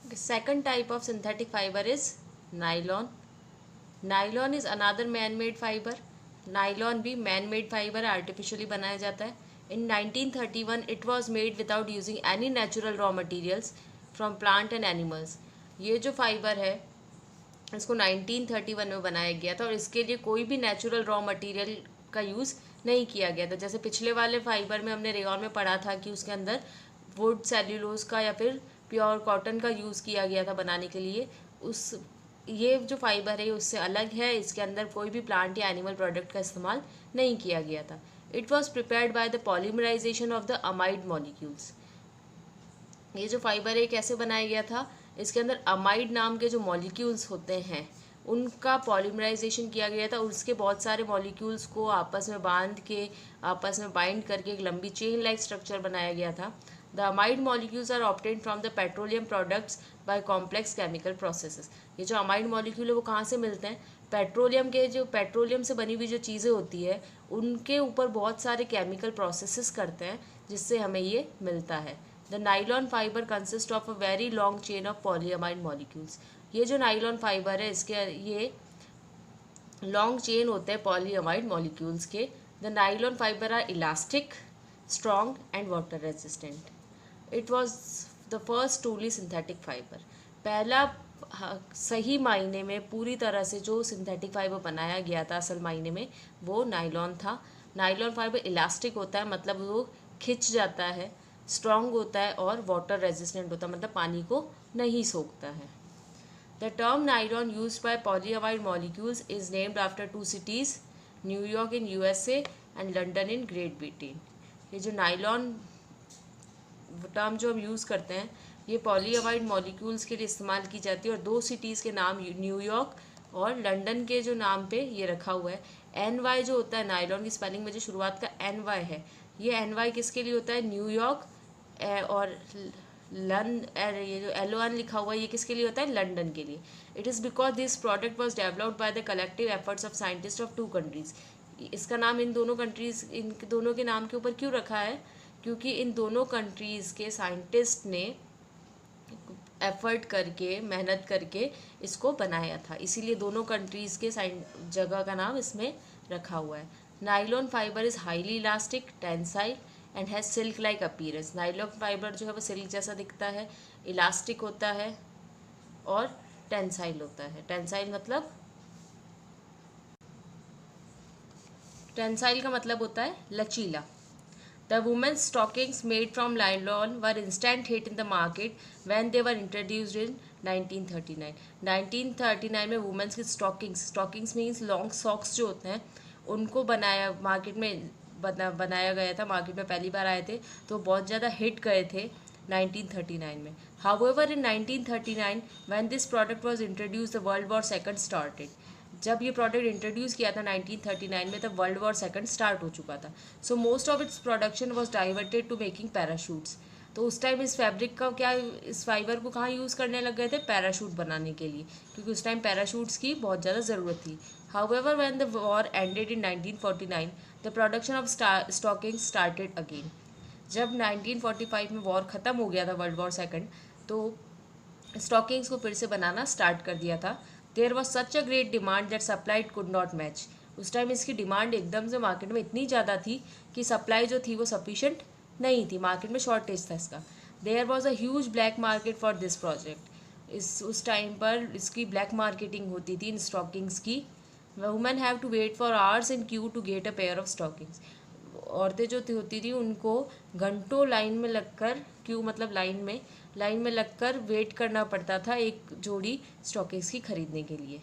The second type of synthetic fiber is nylon. Nylon is another man made fibre. Nylon भी man made fibre artificially बनाया जाता है. इन 1931 it was made without using any natural raw materials from plant and animals. ये जो fibre है इसको 1931 में बनाया गया था और इसके लिए कोई भी नेचुरल रॉ मटेरियल का यूज़ नहीं किया गया था. जैसे पिछले वाले फाइबर में हमने रेयॉन में पढ़ा था कि उसके अंदर वुड, सेल्यूलोज का या फिर प्योर कॉटन का यूज़ किया गया था बनाने के लिए. उस ये जो फाइबर है उससे अलग है. इसके अंदर कोई भी प्लांट या एनिमल प्रोडक्ट का इस्तेमाल नहीं किया गया था. It was prepared by the polymerisation of the amide molecules. ये जो फाइबर है कैसे बनाया गया था? इसके अंदर अमाइड नाम के जो मॉलिक्यूल्स होते हैं उनका पॉलीमराइजेशन किया गया था. उसके बहुत सारे मॉलिक्यूल्स को आपस में बांध के आपस में बाइंड करके एक लंबी चेन लाइक स्ट्रक्चर बनाया गया था. The amide molecules are obtained from the petroleum products by complex chemical processes. ये जो अमाइड मॉलिक्यूल है वो कहाँ से मिलते हैं? पेट्रोलियम से बनी हुई जो चीज़ें होती है उनके ऊपर बहुत सारे केमिकल प्रोसेसेस करते हैं जिससे हमें ये मिलता है. The nylon fibre consist of a very long chain of polyamide molecules. ये जो नाइलॉन फाइबर है इसके ये लॉन्ग चेन होते हैं पॉलीअमाइड मॉलिक्यूल्स के. The nylon fibre are elastic, strong and water resistant. It was the first truly synthetic fibre. पहला सही मायने में पूरी तरह से जो सिंथेटिक फाइबर बनाया गया था असल मायने में वो नाइलॉन था. नाइलॉन फाइबर इलास्टिक होता है मतलब वो खिंच जाता है, स्ट्रॉन्ग होता है और वाटर रेजिस्टेंट होता है मतलब पानी को नहीं सोखता है. The term nylon used by polyamide molecules is named after two cities, New York in USA and London in Great Britain. ये जो नाइलॉन टर्म जो हम यूज़ करते हैं ये पॉलीअमाइड मॉलिक्यूल्स के लिए इस्तेमाल की जाती है और दो सिटीज़ के नाम न्यूयॉर्क और लंदन के जो नाम पे ये रखा हुआ है. एन वाई जो होता है नाइलॉन की स्पेलिंग में जो शुरुआत का एन वाई है ये एन वाई किसके लिए होता है? न्यूयॉर्क. और ये जो एल लिखा हुआ है ये किसके लिए होता है? लंदन के लिए. It is because this product was developed by the collective efforts of scientist of two countries. इसका नाम इन दोनों के नाम के ऊपर क्यों रखा है? क्योंकि इन दोनों कंट्रीज़ के साइंटिस्ट ने एफर्ट करके मेहनत करके इसको बनाया था, इसीलिए दोनों कंट्रीज़ के जगह का नाम इसमें रखा हुआ है. Nylon fibre is highly elastic, tensile and has silk like appearance. Nylon fibre जो है वो सिल्क जैसा दिखता है, इलास्टिक होता है और टेंसाइल होता है. टेंसाइल का मतलब होता है लचीला. The women's stockings made from nylon were instant hit in the market when they were introduced in 1939. 1939 में वुमेंस की स्टॉकिंग्स मीन्स लॉन्ग सॉक्स जो होते हैं उनको बनाया गया था. मार्केट में पहली बार आए थे तो बहुत ज़्यादा हिट गए थे 1939 में. However, in 1939 when this product was introduced, the World War II started. जब ये प्रोडक्ट इंट्रोड्यूस किया था 1939 में तब वर्ल्ड वॉर सेकंड स्टार्ट हो चुका था. So most of its production was diverted to making parachutes. तो उस टाइम इस फैब्रिक का इस फाइबर को कहाँ यूज़ करने लग गए थे? पैराशूट बनाने के लिए, क्योंकि उस टाइम पैराशूट्स की बहुत ज़्यादा ज़रूरत थी. However when the war ended in 1949 the production of stocking started again. जब 1945 में वॉर ख़त्म हो गया था वर्ल्ड वॉर सेकंड तो स्टॉकिंग्स को फिर से बनाना स्टार्ट कर दिया था. There was such a great demand that supply could not match. उस टाइम इसकी डिमांड एकदम से मार्केट में इतनी ज़्यादा थी कि सप्लाई जो थी वो सफिशेंट नहीं थी, मार्केट में शॉर्टेज था इसका. There was a huge black market for this project. उस टाइम पर इसकी ब्लैक मार्केटिंग होती थी इन स्टॉकिंग्स की. Women have to wait for hours in queue to get a pair of stockings. औरतें जो होती थी उनको घंटों लाइन में लगकर, क्यों मतलब लाइन में लगकर वेट करना पड़ता था एक जोड़ी स्टॉकिंग्स की खरीदने के लिए.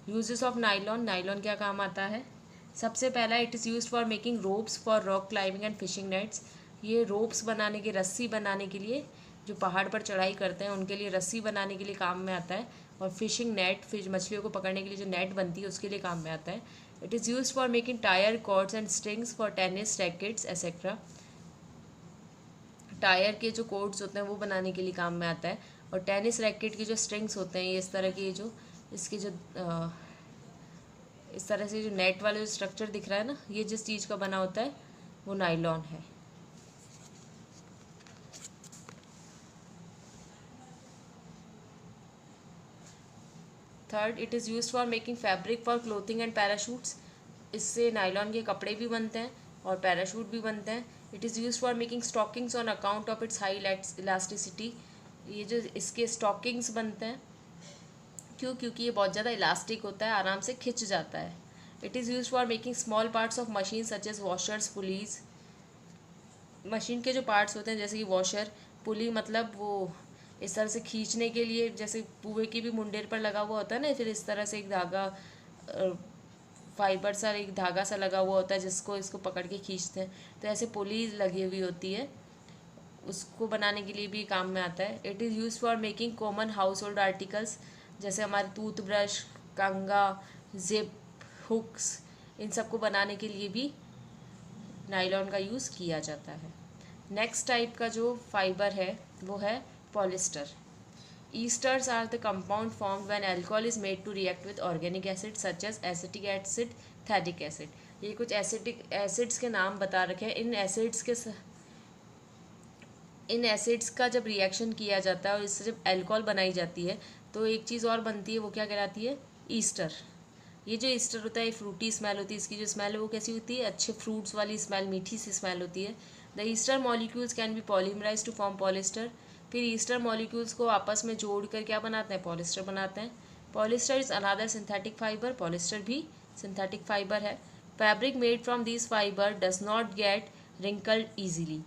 यूजेस ऑफ नाइलॉन क्या काम आता है? सबसे पहला it is use for making ropes for rock climbing and fishing nets. ये रोप्स बनाने के, रस्सी बनाने के लिए, जो पहाड़ पर चढ़ाई करते हैं उनके लिए रस्सी बनाने के लिए काम में आता है. और फिशिंग नेट, मछलियों को पकड़ने के लिए जो नेट बनती है उसके लिए काम में आता है. It is use for making tyre, cords and strings for tennis rackets etcetera. Tyre के जो कॉर्ड्स होते हैं वो बनाने के लिए काम में आता है. और टेनिस रैकेट के जो स्ट्रिंग्स होते हैं ये इस तरह के जो इसके जो इस तरह से जो नेट वाला जो स्ट्रक्चर दिख रहा है ना, ये जिस चीज़ का बना होता है वो नाइलॉन है. Third, it is use for making fabric for clothing and parachutes. इससे नायलॉन के कपड़े भी बनते हैं और पैराशूट भी बनते हैं। It is use for making stockings on account of its high elasticity. ये जो इसके स्टॉकिंग्स बनते हैं, क्योंकि ये बहुत ज़्यादा इलास्टिक होता है, आराम से खिंच जाता है। It is use for making small parts of machine such as washers, pulleys. Machine के जो पार्ट्स होते हैं जैसे कि वॉशर, पुली मतलब वो इस तरह से खींचने के लिए, जैसे पुए की भी मुंडेर पर लगा हुआ होता है ना, फिर इस तरह से एक धागा, फाइबर सा एक धागा सा लगा हुआ होता है जिसको इसको पकड़ के खींचते हैं, तो ऐसे पुली लगी हुई होती है, उसको बनाने के लिए भी काम में आता है। It is use for making common house hold articles, जैसे हमारे टूथब्रश, कंघा, जिप, हुक्स, इन सबको बनाने के लिए भी नायलॉन का यूज़ किया जाता है। नेक्स्ट टाइप का जो फाइबर है वो है polyester. Esters are the compound formed when alcohol is made to react with organic acid such as acetic acid, थैटिक एसिड। ये कुछ एसिटिक एसिड्स के नाम बता रखे हैं। इन एसिड्स का जब रिएक्शन किया जाता है और इससे जब अल्कोहल बनाई जाती है तो एक चीज़ और बनती है, वो क्या कहलाती है? ईस्टर। ये जो ईस्टर होता है, फ्रूटी स्मेल होती है, इसकी जो स्मेल है वो कैसी होती है? अच्छे फ्रूट्स वाली स्मेल, मीठी सी स्मेल होती है। The ester molecules can be polymerize to form polyester. फिर ईस्टर मॉलिक्यूल्स को आपस में जोड़कर क्या बनाते हैं? पॉलिस्टर बनाते हैं। Polyester is another synthetic fibre. Polyester भी सिंथेटिक फाइबर है। Fabric made from this fibre does not gate wrinkled easily.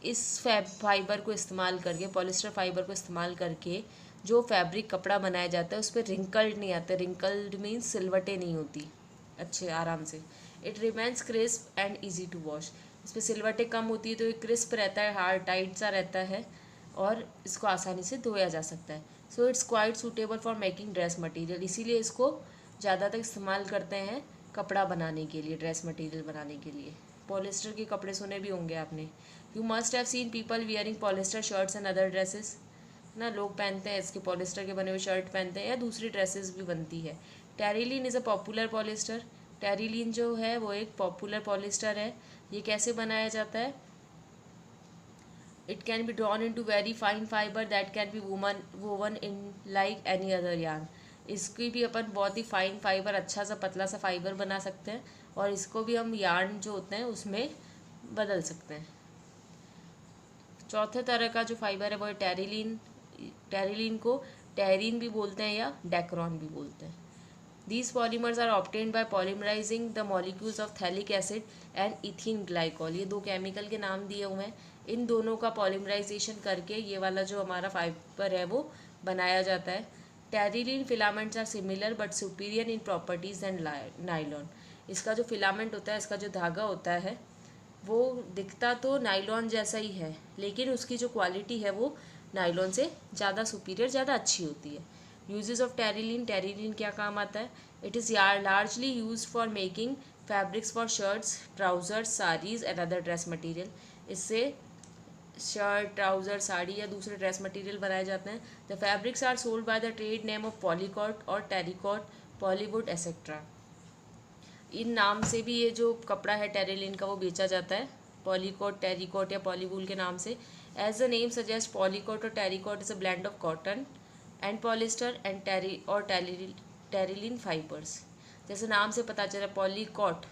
इस फाइबर को इस्तेमाल करके, पॉलिस्टर फाइबर को इस्तेमाल करके जो फैब्रिक कपड़ा बनाया जाता है उस पर रिंकल्ड नहीं आता। रिंकल्ड मीन्स सिलवटें नहीं होती अच्छे आराम से। It remains crisp and easy to wash. इस पर सिलवटें कम होती है तो ये क्रिस्प रहता है, हार्ड टाइट सा रहता है और इसको आसानी से धोया जा सकता है। So it's quite suitable for making dress material. इसीलिए इसको ज़्यादातर इस्तेमाल करते हैं कपड़ा बनाने के लिए, ड्रेस मटेरियल बनाने के लिए। पॉलिस्टर के कपड़े सुने भी होंगे आपने। You must have seen people wearing polyester shirts and other dresses ना, लोग पहनते हैं इसके, पॉलिस्टर के बने हुए शर्ट पहनते हैं या दूसरी ड्रेसेस भी बनती है। Terylene is a popular polyester. Terylene जो है वो एक पॉपुलर पॉलिस्टर है। ये कैसे बनाया जाता है? It can be drawn into very fine fibre that can be woven in like any other yarn. इसकी भी अपन बहुत ही फाइन फाइबर, अच्छा सा पतला सा फाइबर बना सकते हैं और इसको भी हम यार्न जो होते हैं उसमें बदल सकते हैं। चौथे तरह का जो फाइबर है वो है टेरिलीन। टेरिलीन को टेरिन भी बोलते हैं या डेक्रॉन भी बोलते हैं। These polymers are obtained by polymerizing the molecules of phthalic acid and ethene glycol। ये दो केमिकल के नाम दिए हुए हैं। इन दोनों का पॉलीमराइजेशन करके ये वाला जो हमारा फाइबर है वो बनाया जाता है। Terylene filaments are similar but superior in properties and nylon. इसका जो फिलामेंट होता है, इसका जो धागा होता है, वो दिखता तो नाइलॉन जैसा ही है लेकिन उसकी जो क्वालिटी है वो नाइलॉन से ज़्यादा सुपीरियर, ज़्यादा अच्छी होती है। Uses of terylene. टेरिलीन क्या काम आता है? It is largely use for making fabrics for shirts, trousers, saris and other dress material. इससे शर्ट, ट्राउजर, साड़ी या दूसरे ड्रेस मटेरियल बनाए जाते हैं। The fabrics are sold by the trade name of polycot और टेरिकॉट, पॉलीवुड एक्सेट्रा। इन नाम से भी ये जो कपड़ा है टेरिलीन का वो बेचा जाता है, पॉलीकॉट, टेरिकॉट या पॉलीवूल के नाम से। एज द नेम सजेस्ट, पॉलीकॉट और terricot is a blend of cotton and polyester and terylene fibres. जैसे नाम से पता चला, पॉलीकॉट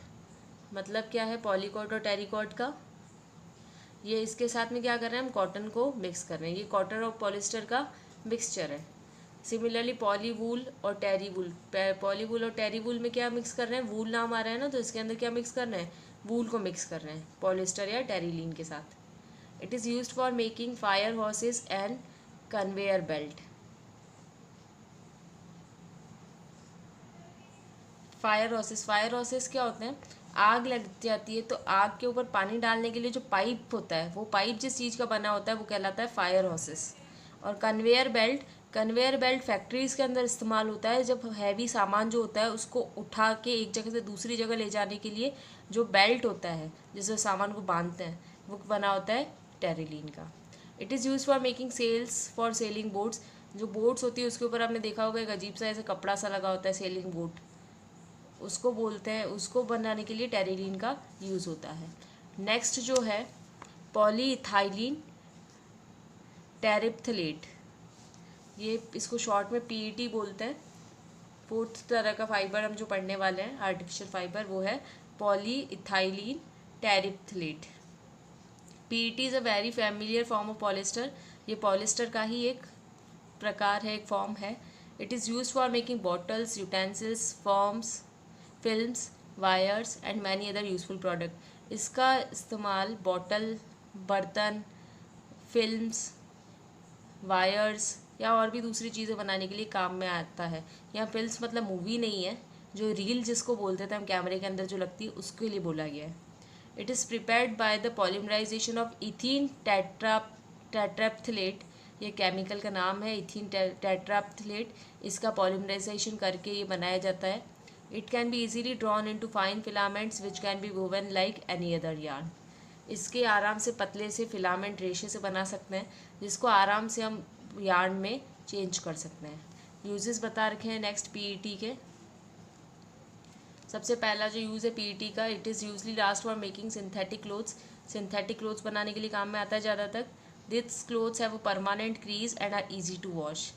मतलब क्या है? पॉलीकॉट और टेरिकॉट का ये इसके साथ में क्या कर रहे हैं? हम कॉटन को मिक्स कर रहे हैं। ये कॉटन और पॉलिस्टर का मिक्सचर है। सिमिलरली पॉलीवूल और टेरीवूल, पॉलीवूल और टेरीवूल में क्या मिक्स कर रहे हैं? वूल नाम आ रहा है ना, तो इसके अंदर क्या मिक्स कर रहे हैं? वूल को मिक्स कर रहे हैं पॉलिस्टर या टेरिलीन के साथ। It is used for making fire horses and conveyor belt. Fire horses क्या होते हैं? आग लग जाती है तो आग के ऊपर पानी डालने के लिए जो पाइप होता है, वो पाइप जिस चीज़ का बना होता है वो कहलाता है फायर हॉर्सेस। और कन्वेयर बेल्ट फैक्ट्रीज़ के अंदर इस्तेमाल होता है जब हैवी सामान जो होता है उसको उठा के एक जगह से दूसरी जगह ले जाने के लिए जो बेल्ट होता है जिससे सामान को बांधते हैं, वो बना होता है टेरिलीन का। It is use for making sails for sailing boats. जो बोट्स होती है उसके ऊपर आपने देखा होगा एक अजीब सा ऐसे कपड़ा सा लगा होता है, सेलिंग बोट उसको बोलते हैं। उसको बनाने के लिए टेरिलीन का यूज़ होता है। नेक्स्ट जो है पॉलीइथाइलीन टेरिप्थलेट, ये इसको शॉर्ट में PET बोलते हैं। फोर्थ तरह का फाइबर हम जो पढ़ने वाले हैं आर्टिफिशियल फाइबर, वो है poly ethylene terephthalate. PET is a very familiar form of polyester. ये पॉलिस्टर का ही एक प्रकार है, एक फॉर्म है। It is use for making bottles, utensils, forms, films, wires and many other useful product. इसका इस्तेमाल बॉटल, बर्तन, फिल्म्स, वायर्स या और भी दूसरी चीज़ें बनाने के लिए काम में आता है। यहाँ फिल्म्स मतलब मूवी नहीं है, जो रील जिसको बोलते थे हम कैमरे के अंदर जो लगती है उसके लिए बोला गया है। It is prepared by the polymerisation of ethene tetraphthalate. ये केमिकल का नाम है इथीन टेट्राप्थलेट। इसका पॉलीमराइजेशन करके ये बनाया जाता है। It can be easily drawn into fine filaments which can be woven like any other yarn. इसके आराम से पतले से फिलामेंट रेशे से बना सकते हैं, जिसको आराम से हम यार्न में चेंज कर सकते हैं। यूजेस बता रखे हैं नेक्स्ट पीईटी के। सबसे पहला जो यूज़ है पीईटी का, it is usually last for making synthetic clothes. Synthetic clothes बनाने के लिए काम में आता है ज़्यादातर। दिस क्लोथ्स है वो permanent crease and are easy to wash.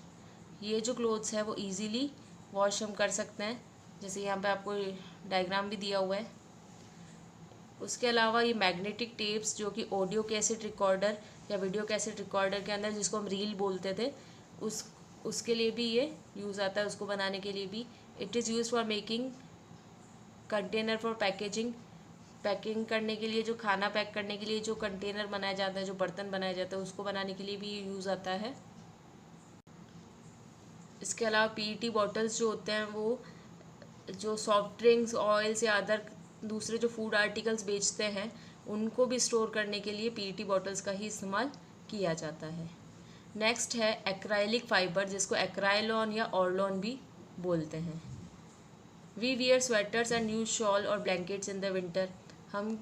ये जो क्लोथ्स है वो ईजीली वॉश हम कर सकते हैं, जैसे यहाँ पे आपको डायग्राम भी दिया हुआ है। उसके अलावा ये मैग्नेटिक टेप्स जो कि ऑडियो कैसेट रिकॉर्डर या वीडियो कैसेट रिकॉर्डर के अंदर जिसको हम रील बोलते थे उसके लिए भी ये यूज़ आता है, उसको बनाने के लिए भी। It is use for making container for packaging. Packing करने के लिए, जो खाना पैक करने के लिए जो कंटेनर बनाया जाता है, जो बर्तन बनाया जाता है, उसको बनाने के लिए भी ये यूज़ आता है। इसके अलावा पीईटी बॉटल्स जो होते हैं वो जो सॉफ्ट ड्रिंक्स, ऑयल्स या अदर दूसरे जो फूड आर्टिकल्स बेचते हैं उनको भी स्टोर करने के लिए पीईटी बॉटल्स का ही इस्तेमाल किया जाता है। नेक्स्ट है एक्राइलिक फाइबर, जिसको एक्राइलॉन या ऑर्लॉन भी बोलते हैं। We wear sweaters and use shawl और ब्लैंकेट्स इन द विंटर। हम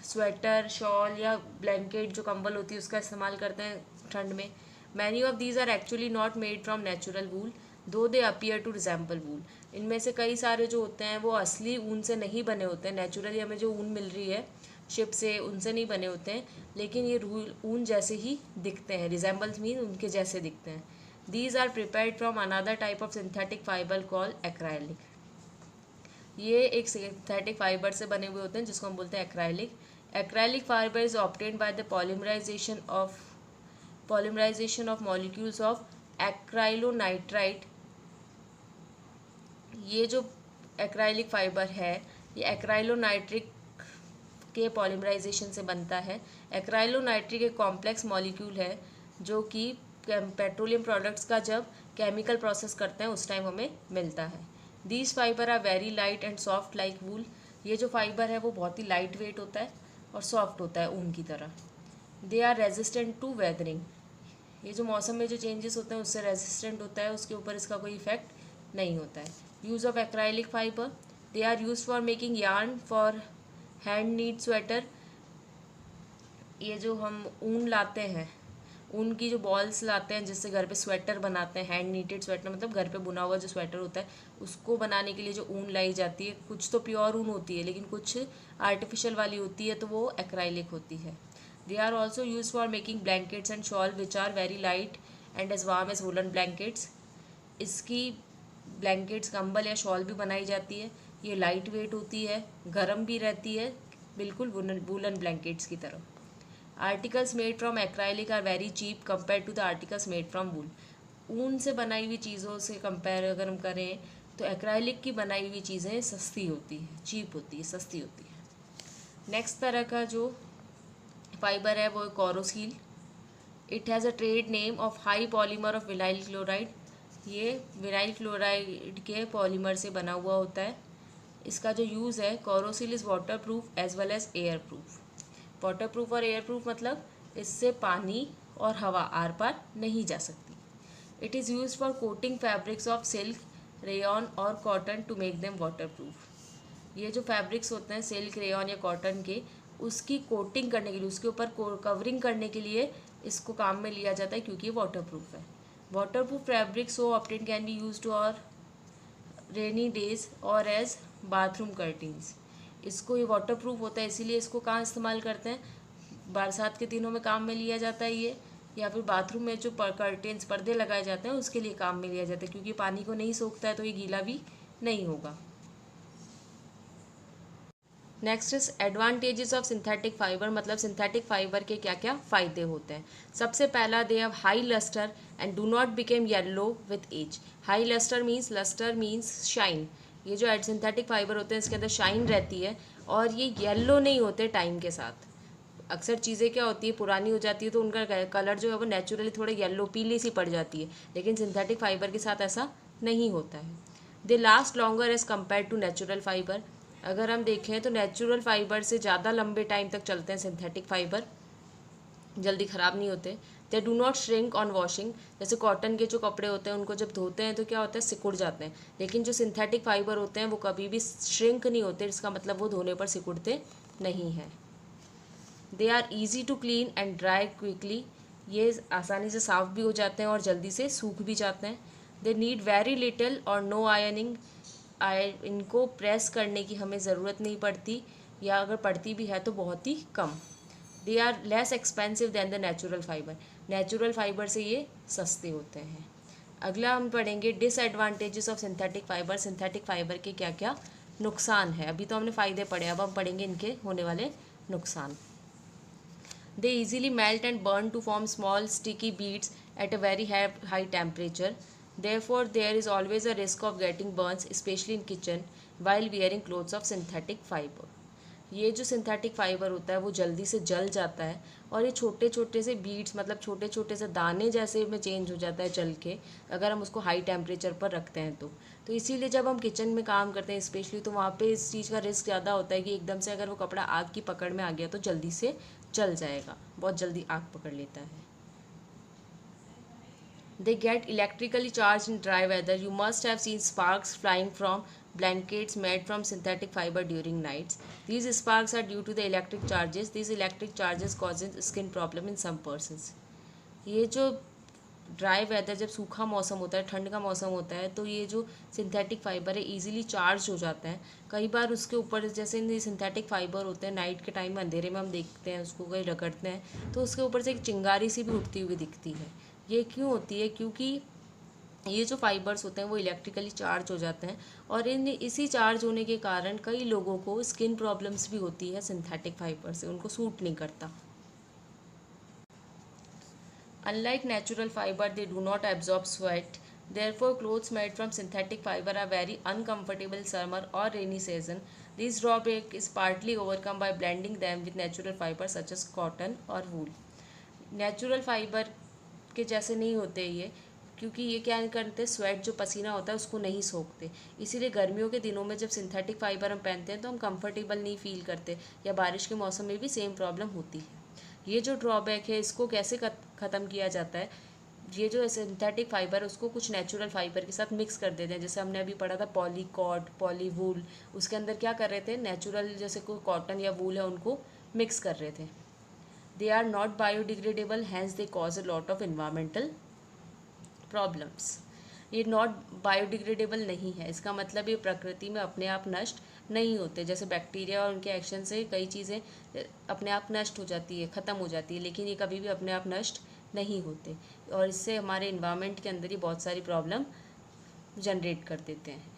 स्वेटर, शॉल या ब्लैंकेट जो कंबल होती है उसका इस्तेमाल करते हैं ठंड में। Many of these are actually not made from natural wool though they appear to resemble wool. इनमें से कई सारे जो होते हैं वो असली ऊन से नहीं बने होते हैं। नेचुरली हमें जो ऊन मिल रही है शिप से, उनसे नहीं बने होते हैं, लेकिन ये ऊन जैसे ही दिखते हैं। रिजेंबल्स मीन उनके जैसे दिखते हैं। These are prepared from another type of synthetic fibre call acrylic. ये एक सिंथेटिक फाइबर से बने हुए होते हैं जिसको हम बोलते हैं acrylic. Acrylic fibre is obtained by the polymerisation of molecules of acrylonitrile. ये जो एक्राइलिक फाइबर है ये एक्राइलोनाइट्रिक के पॉलीमराइजेशन से बनता है। एक्राइलोनाइट्रिक एक कॉम्प्लेक्स मॉलिक्यूल है जो कि पेट्रोलियम प्रोडक्ट्स का जब केमिकल प्रोसेस करते हैं उस टाइम हमें मिलता है। These fibre are very light and soft like wool. ये जो फाइबर है वो बहुत ही लाइट वेट होता है और सॉफ्ट होता है ऊन की तरह। They are resistant to weathering. ये जो मौसम में जो चेंजेस होते हैं उससे रेजिस्टेंट होता है, उसके ऊपर इसका कोई इफेक्ट नहीं होता है। Use of acrylic fibre, they are use for making yarn for hand need sweater. ये जो हम ऊन लाते हैं, ऊन की जो बॉल्स लाते हैं जिससे घर पे स्वेटर बनाते हैं, हैंड नीटेड स्वेटर मतलब घर पे बुना हुआ जो स्वेटर होता है उसको बनाने के लिए जो ऊन लाई जाती है, कुछ तो प्योर ऊन होती है लेकिन कुछ आर्टिफिशियल वाली होती है, तो वो एक्राइलिक होती है। They are also use for making blankets and shawl which are very light and as warm as woollen blankets. इसकी ब्लैंकेट्स, कंबल या शॉल भी बनाई जाती है। ये लाइट वेट होती है, गर्म भी रहती है, बिल्कुल वुलन ब्लैंकेट्स की तरह। Articles made from acrylic are very cheap compare to the articles made from wool. ऊन से बनाई हुई चीज़ों से कंपेयर अगर हम करें तो एक्राइलिक की बनाई हुई चीज़ें सस्ती होती है, चीप होती है, सस्ती होती है। नेक्स्ट तरह का जो फाइबर है वो है Koroseal. It has a trade name of high polymer of vinyl chloride. ये विनाइल क्लोराइड के पॉलीमर से बना हुआ होता है। इसका जो यूज़ है, Koroseal is waterproof as well as airproof. Waterproof और एयर प्रूफ मतलब इससे पानी और हवा आर पार नहीं जा सकती। It is use for coating fabrics of silk, rayon और cotton to make them waterproof. ये जो फैब्रिक्स होते हैं सिल्क, रेयॉन या कॉटन के, उसकी कोटिंग करने के लिए, उसके ऊपर कवरिंग करने के लिए इसको काम में लिया जाता है क्योंकि ये वाटर प्रूफ है। Waterproof fabric so often can be use और रेनी डेज और एज बाथरूम कर्टिन्स। इसको, ये वाटर प्रूफ होता है इसीलिए इसको कहाँ इस्तेमाल करते हैं, बरसात के दिनों में काम में लिया जाता है ये, या फिर बाथरूम में जो कर्टेन्स पर्दे लगाए जाते हैं उसके लिए काम में लिया जाता है, क्योंकि पानी को नहीं सोखता है तो ये गीला भी नहीं होगा। Next is advantages of synthetic fibre, मतलब सिंथेटिक फाइबर के क्या क्या फ़ायदे होते हैं। सबसे पहला, they have high lustre and do not became yellow with age. High lustre means shine. ये जो सिंथेटिक फाइबर होते हैं इसके अंदर शाइन रहती है और ये येलो नहीं होते टाइम के साथ। अक्सर चीज़ें क्या होती है, पुरानी हो जाती है तो उनका कलर जो है वो नेचुरली थोड़ा येलो पीली सी पड़ जाती है, लेकिन सिंथेटिक फाइबर के साथ ऐसा नहीं होता है। They last longer as compare to natural fibre. अगर हम देखें तो नेचुरल फाइबर से ज़्यादा लंबे टाइम तक चलते हैं सिंथेटिक फाइबर, जल्दी ख़राब नहीं होते। They do not shrink on washing. जैसे कॉटन के जो कपड़े होते हैं उनको जब धोते हैं तो क्या होता है, सिकुड़ जाते हैं, लेकिन जो सिंथेटिक फाइबर होते हैं वो कभी भी श्रिंक नहीं होते, इसका मतलब वो धोने पर सिकुड़ते नहीं हैं। They are easy to clean and dry quickly. ये आसानी से साफ़ भी हो जाते हैं और जल्दी से सूख भी जाते हैं। दे नीड वेरी लिटिल और नो आयनिंग। इनको प्रेस करने की हमें ज़रूरत नहीं पड़ती, या अगर पड़ती भी है तो बहुत ही कम। They are less expensive than the natural fibre. Natural fibre से ये सस्ते होते हैं। अगला हम पढ़ेंगे disadvantages of synthetic fibre. Synthetic fibre के क्या क्या नुकसान है। अभी तो हमने फ़ायदे पढ़े, अब हम पढ़ेंगे इनके होने वाले नुकसान। They easily melt and burn to form small sticky beads at a very high temperature. Therefore, there is always a risk of getting burns, especially in kitchen, while wearing clothes of synthetic fiber. ये जो synthetic fibre होता है वो जल्दी से जल जाता है और ये छोटे छोटे से बीड्स, मतलब छोटे छोटे से दाने जैसे में चेंज हो जाता है जल के, अगर हम उसको हाई टेम्परेचर पर रखते हैं तो इसीलिए जब हम किचन में काम करते हैं स्पेशली, तो वहाँ पे इस चीज़ का रिस्क ज़्यादा होता है कि एकदम से अगर वो कपड़ा आग की पकड़ में आ गया तो जल्दी से जल जाएगा, बहुत जल्दी आग पकड़ लेता है। They get electrically charged in dry weather. You must have seen sparks flying from blankets made from synthetic fiber during nights. These sparks are due to the electric charges. These electric charges causes skin problem in some persons. ये जो dry weather, जब सूखा मौसम होता है, ठंड का मौसम होता है, तो ये जो सिंथेटिक फाइबर है ईजिली चार्ज हो जाता है। कई बार उसके ऊपर जैसे सिंथेटिक फाइबर होते हैं, नाइट के टाइम में अंधेरे में हम देखते हैं उसको, कहीं रगड़ते हैं तो उसके ऊपर से एक चिंगारी सी भी उठती हुई दिखती है। ये क्यों होती है? क्योंकि ये जो फाइबर्स होते हैं वो इलेक्ट्रिकली चार्ज हो जाते हैं और इसी चार्ज होने के कारण कई लोगों को स्किन प्रॉब्लम्स भी होती है सिंथेटिक फाइबर से, उनको सूट नहीं करता। Unlike natural fiber, they do not absorb sweat. Therefore, clothes made from synthetic fiber are very uncomfortable in summer or rainy season. This drawback is partly overcome by blending them with natural fibers such as cotton or wool. Natural fiber के जैसे नहीं होते ये, क्योंकि ये क्या करते हैं, स्वेट जो पसीना होता है उसको नहीं सोखते, इसीलिए गर्मियों के दिनों में जब सिंथेटिक फाइबर हम पहनते हैं तो हम कंफर्टेबल नहीं फील करते, या बारिश के मौसम में भी सेम प्रॉब्लम होती है। ये जो ड्रॉबैक है इसको कैसे ख़त्म किया जाता है, ये जो सिंथेटिक फाइबर है उसको कुछ नेचुरल फाइबर के साथ मिक्स कर देते हैं। जैसे हमने अभी पढ़ा था पॉलीकॉट, पॉलीवूल, उसके अंदर क्या कर रहे थे, नेचुरल जैसे कोई कॉटन या वूल है उनको मिक्स कर रहे थे। They are not biodegradable, hence they cause a lot of environmental problems. ये नॉट बायोडिग्रेडेबल नहीं है, इसका मतलब ये प्रकृति में अपने आप नष्ट नहीं होते। जैसे बैक्टीरिया और उनके एक्शन से कई चीज़ें अपने आप नष्ट हो जाती है, ख़त्म हो जाती है, लेकिन ये कभी भी अपने आप नष्ट नहीं होते और इससे हमारे इन्वायरमेंट के अंदर ही बहुत सारी प्रॉब्लम जनरेट कर देते हैं।